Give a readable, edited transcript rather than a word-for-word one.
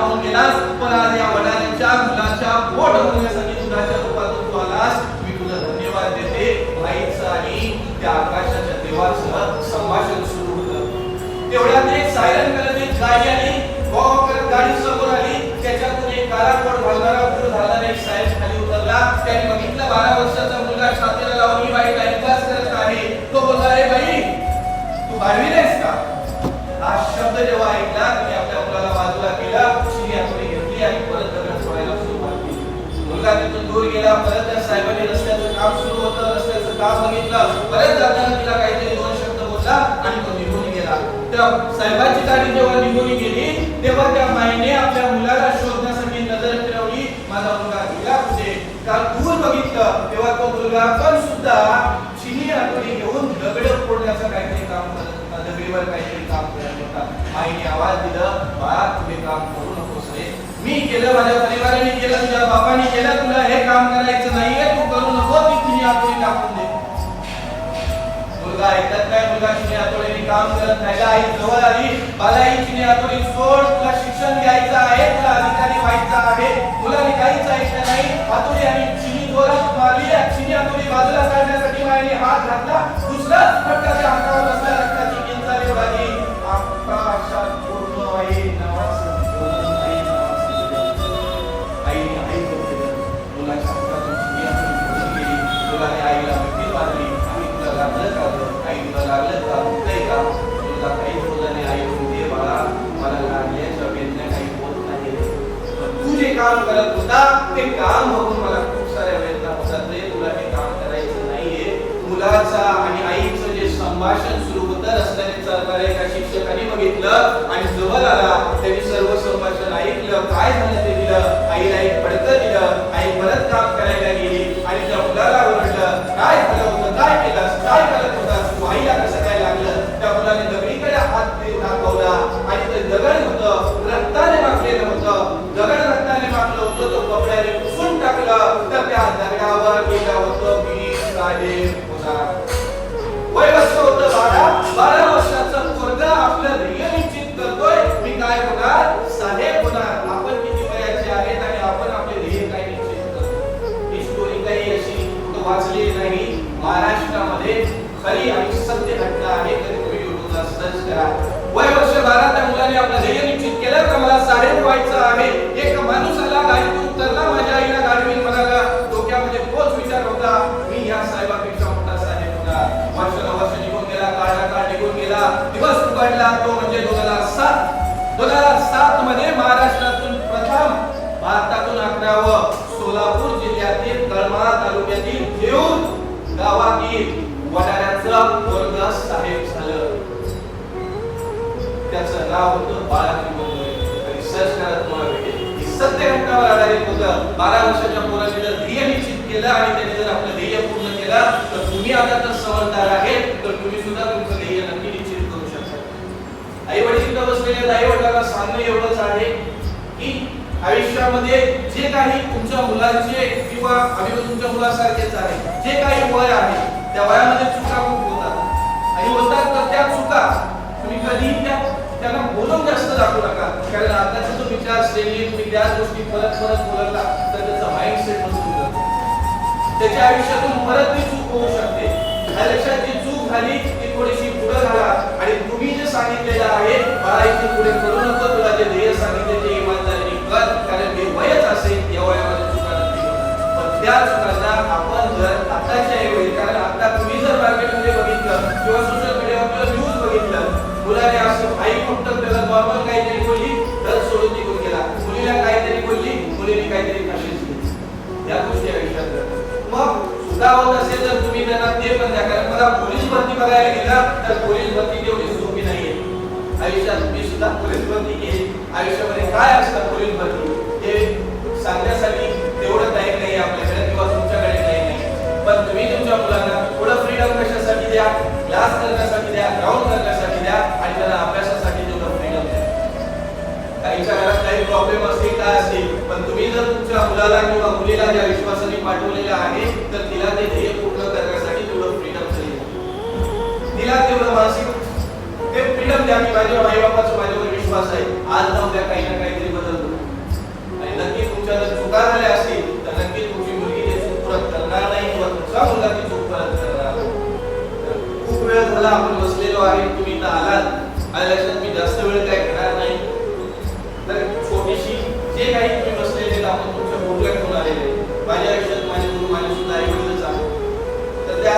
पाहून गेलास, पण आज या वडिलांच्या मुलाच्या पोट भरण्यासाठी दुधाच्या रूपातून तू आलास. मी तुला धन्यवाद देते. आईचं आणि त्या आकाशाच्या देवाचं संभाषण सुरू होतं. तेवढ्यात एक सायरन करत एक गाडी आली, करत गाडी समोर आली. त्याच्यातून एक काराकोट घालणारा पूर घालणारा एक साहेब खाली उतरला. त्याने बघितलं 12 वर्षाचा मुलगा छातीला लावून ही बाई टाइमपास करत आहे. तो बोलला, अरे बाई तू बारवी नाहीस का? हा शब्द जेव्हा ऐकला तुम्ही आपल्या मुलाला बाजूला केला, शिरी आतोडी घेतली आणि परत दगड सोडायला सुरुवात केली. मुलगा तिथून दूर गेला. परत त्या साहेबांनी रस्त्याचं काम सुरू होतं, रस्त्याचं काम बघितलं. परत जाताना तिला काहीतरी 2 शब्द बोलला आणि तो निघून गेला. त्या साहेबांची गाडी जेव्हा निघून गेली तेव्हा त्या माईने आपल्या मुलाला शोधण्यासाठी नजर फिरवली. माझा मुलगा गेला कुठे? काल दूर बघितलं तेव्हा तो मुलगा पण सुद्धा शिरी आतोडी घेऊन दगड फोडण्याचं काहीतरी काम करत होता, दगडीवर काहीतरी काम करत होता. आईने आवाज दिला, बाळा तुम्ही काम करू नकोस रे. मी केलं, माझ्या परिवाराने केलं, तुझ्या बापाने केलं, तुला हे काम करायचं नाहीये, तू करू नको. ती चिनी हातोडी टाकून दे. मुलगा ऐकत नाही. मुलगा चिनी हातोडीने काम करत नाही. आई जवळ आली, बाला ही चिनी हातोडी सोड, तुला शिक्षण घ्यायचं आहे, तुला अधिकारी व्हायचं आहे. मुलाने काहीच ऐकलं नाही. हातोडी आणि चिनी जोरात मारली. चिनी हातोडी बाजूला काढण्यासाठी माईने हात घातला. दुसराच फटका त्या हातावर बसला. रक्ताची किंचाळी उडाली. आकाशात पूर्ण आई नावाचं मुलाच्या हातातून चिनी हातोडी गेली. मुलाने आईला मिठी मारली. आई तुला लागलं का? आई तुला लागलं का? होतंय का? मुलगा काही बोलला नाही. आई म्हणते, बाळा मला लागल्याच्या वेदना काही होत नाही. तू जे काम करत होता ते काम बघून मला खूप साऱ्या वेदना होतात रे. तुला हे काम करायचं नाहीये. मुलाचा आणि आईचं जे संभाषण सुरू होतं रस्त्याने चालणाऱ्या एका शिक्षकाने बघितलं आणि जवळ आला. त्यांनी सर्व संभाषण ऐकलं. काय झालं ते दिलं. आईला एक फडकं दिलं. आई परत काम करायला गेली आणि त्या मुलाला ओरडलं, काय झालं होतं? काय केलंस? काय करत होतास तू? आईला कसं काय लागलं? त्या मुलाने दगडीकडे हात दाखवला आणि ते दगड होतं, रक्ताने माखलेलं होतं. दगड रक्ताने माखलं होतं. तो कपड्याने पुसून टाकलं तर त्या दगडावर गेलं होतं 20 काळे होणार. वय कसं होतं? 12 वर्षाचं पोरगा आपलं ध्येय निश्चित करतोय, मी काय होणार? साहेब होणार. आपण किती वयाचे आहेत आणि आपण आपले ध्येय काय निश्चित करतो? ही स्टोरी काही अशी कुठं वाचली नाही. महाराष्ट्रामध्ये खरी आणि सत्य घटना आहे. कधी तुम्ही युट्यूबला सर्च करा. वय वर्ष 12 त्या मुलाने आपलं ध्येय निश्चित केलं की मला साहेब व्हायचं आहे. एक माणूस आला, गाडीतून उतरला, माझ्या आईला गाडीवर म्हणाला. डोक्यामध्ये तोच विचार होता, मी या साहेबापेक्षा मोठा साहेब होणार. वर्ष निघून गेला, काळ निघून गेला. दिवस उघडला तो म्हणजे 2007 मध्ये महाराष्ट्रातून प्रथम, भारतातून 11वं, सोलापूर जिल्ह्यातील कळमळा तालुक्यातील देऊर गावातील वडाऱ्याचं पोरगा साहेब झालं. त्याचं नाव होतं बाळाजी बोंबले. रिसर्च करा तुम्हाला भेटेल. ही सत्य घटनावर आधारित होतं. 12 वर्षाच्या पोराने जर ध्येय निश्चित केलं आणि त्याने जर आपलं ध्येय पूर्ण केलं तर तुम्ही आता तर समजदार आहेत, तर तुम्ही सुद्धा तुमचं ध्येय नक्की निश्चित करू शकता. आई वडील इथं बसलेले आई वडिलांना सांगणं एवढंच आहे की आयुष्यामध्ये जे काही तुमच्या मुलाचे किंवा आम्ही तुमच्या मुलासारखेच आहे, जे काही वय आहे त्या वयामध्ये चुका खूप होतात आणि होतात तर त्या चुका तुम्ही कधी त्यांना बोलून जास्त दाखवू नका. कारण आताचा जो विचारश्रेणी तुम्ही त्याच गोष्टी परत बोलला तर त्याचा माइंडसेट मजबूत होतो. त्याच्या आयुष्यातून परत ती चूक होऊ शकते. ह्या लक्षात जी चूक झाली ती थोडीशी पुढे घाला आणि तुम्ही जे सांगितलेलं आहे मला इथे पुढे करू नको, तुला जे ध्येय सांगितले ते इमानदारीने कर. कारण हे वयच असेल, या वयामध्ये चुका नक्की होतात. पण त्या चुकांना आपण जर आताच्या ऐवजी, कारण आता तुम्ही जर मार्केटमध्ये बघितलं किंवा सोशल मीडियावर न्यूज बघितलं, मुलाने असं आई फक्त त्याला नॉर्मल काहीतरी बोलली तर सोडून निघून गेला. मुलीला काहीतरी बोलली, मुलीने काहीतरी खाशीच केली. या गोष्टी आयुष्यात घडतात. मग सुद्धा होत असेल तर तुम्ही त्यांना ते पण द्या. कारण मला पोलीस भरती बघायला गेला तर पोलीस भरती तेवढी सोपी नाहीये. आयुष्यात मी सुद्धा पोलीस भरती केली. आयुष्यामध्ये काय असतं पोलीस भरती हे सांगण्यासाठी तेवढं टाइम नाही आपल्याकडे किंवा तुमच्याकडे काही नाही. पण तुम्ही तुमच्या मुलांना थोडं फ्रीडम कशासाठी द्या, क्लास करण्यासाठी द्या, ग्राउंड करण्यासाठी द्या आणि त्यांना अभ्यासासाठी थोडं फ्रीडम द्या. काहीच्या घरात काही प्रॉब्लेम असतील काय असतील, पण तुम्ही जर तुमच्या मुलाला किंवा मुलीला ज्या विश्वासाने पाठवलेलं आहे तर तिला ते ध्येय पूर्ण करण्यासाठी थोडं फ्रीडम दिली. तिला तेवढं मानसिक ते फ्रीडम द्या की माझ्या आई बाबाचा माझ्यावर विश्वास आहे, आज ना उद्या काही ना काहीतरी बदल होतो. समजा आपण बसलेलो आहे, तुम्ही इथं आलात आणि लक्षात मी जास्त वेळ काय घेणार नाही, तर छोटीशी जे काही तुम्ही बसलेले आपण तुमच्या बोलण्यात घेऊन आलेले, माझ्या आयुष्यात माझे गुरु माझे सुद्धा आई वडीलच आहेत, तर त्या